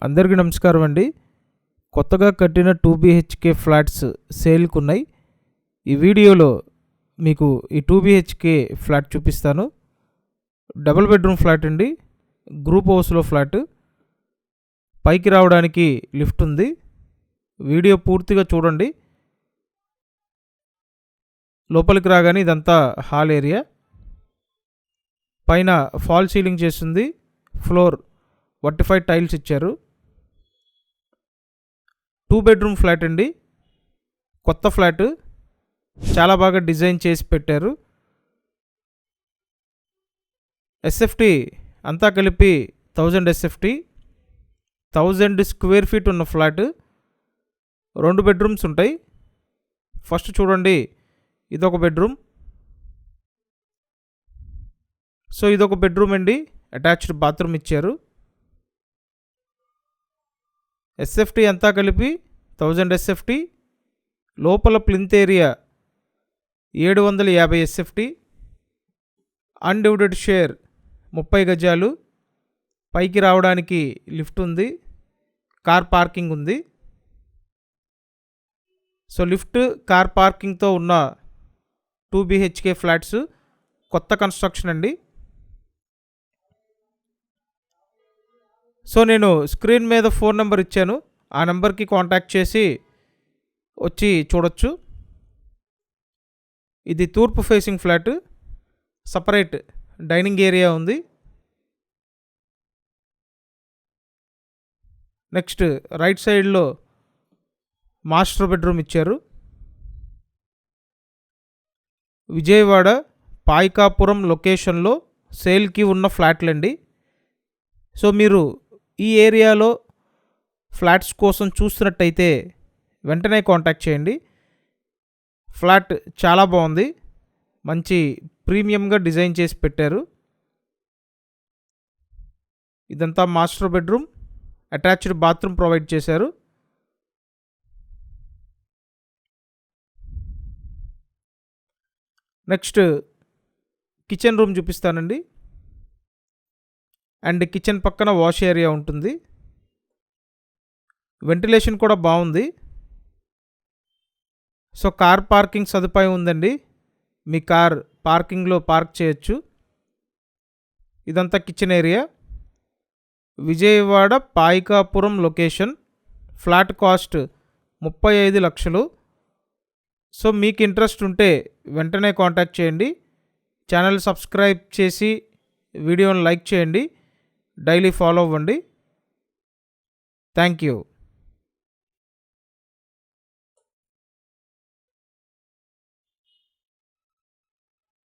అందరికీ నమస్కారం అండి. కొత్తగా కట్టిన 2 BHK ఫ్లాట్స్ సేల్కి ఉన్నాయి. ఈ వీడియోలో మీకు ఈ 2 BHK ఫ్లాట్ చూపిస్తాను. డబుల్ బెడ్రూమ్ ఫ్లాట్ అండి, గ్రూప్ హౌస్లో ఫ్లాట్. పైకి రావడానికి లిఫ్ట్ ఉంది. వీడియో పూర్తిగా చూడండి. లోపలికి రాగానే ఇదంతా హాల్ ఏరియా. పైన ఫాల్ సీలింగ్ చేస్తుంది. ఫ్లోర్ వర్టిఫైడ్ టైల్స్ ఇచ్చారు. 2 బెడ్రూమ్ ఫ్లాట్ అండి, కొత్త ఫ్లాట్, చాలా బాగా డిజైన్ చేసి పెట్టారు. ఎస్ఎఫ్టీ అంతా కలిపి 1000 ఎస్ఎఫ్టీ, 1000 స్క్వేర్ ఫీట్ ఉన్న ఫ్లాట్. 2 బెడ్రూమ్స్ ఉంటాయి. ఫస్ట్ చూడండి, ఇదొక బెడ్రూమ్. సో ఇదొక బెడ్రూమ్ అండి, అటాచ్డ్ బాత్రూమ్ ఇచ్చారు. ఎస్ఎఫ్టీ అంతా కలిపి 1000 ఎస్ఎఫ్టీ. లోపల plinth area 750 SFT. Undivided share 30 గజాలు. పైకి రావడానికి లిఫ్ట్ ఉంది, కార్ పార్కింగ్ ఉంది. సో లిఫ్ట్, కార్ పార్కింగ్తో ఉన్న 2 BHK ఫ్లాట్స్, కొత్త కన్స్ట్రక్షన్ అండి. సో నేను స్క్రీన్ మీద ఫోన్ నెంబర్ ఇచ్చాను, ఆ నెంబర్కి కాంటాక్ట్ చేసి వచ్చి చూడొచ్చు. ఇది తూర్పు facing flat, separate dining area ఉంది. నెక్స్ట్ రైట్ సైడ్లో మాస్టర్ బెడ్రూమ్ ఇచ్చారు. విజయవాడ పాయికాపురం లొకేషన్లో సేల్కి ఉన్న ఫ్లాట్లండి. సో మీరు ఈ ఏరియాలో ఫ్లాట్స్ కోసం చూస్తున్నట్టయితే వెంటనే కాంటాక్ట్ చేయండి. ఫ్లాట్ చాలా బాగుంది, మంచి ప్రీమియంగా డిజైన్ చేసి పెట్టారు. ఇదంతా master bedroom, attached bathroom provide చేశారు. నెక్స్ట్ కిచెన్ రూమ్ చూపిస్తానండి. అండ్ కిచెన్ పక్కన వాష్ ఏరియా ఉంటుంది. వెంటిలేషన్ కూడా బాగుంది. సో కార్ పార్కింగ్ సదుపాయం ఉందండి, మీ కార్ పార్కింగ్లో పార్క్ చేయొచ్చు. ఇదంతా kitchen area. Vijayawada Payakapuram location. Flat cost 35 లక్షలు. సో మీకు ఇంట్రెస్ట్ ఉంటే వెంటనే కాంటాక్ట్ చేయండి. ఛానల్ సబ్స్క్రైబ్ చేసి వీడియోని లైక్ చేయండి. డైలీ ఫాలో అవ్వండి. Thank you.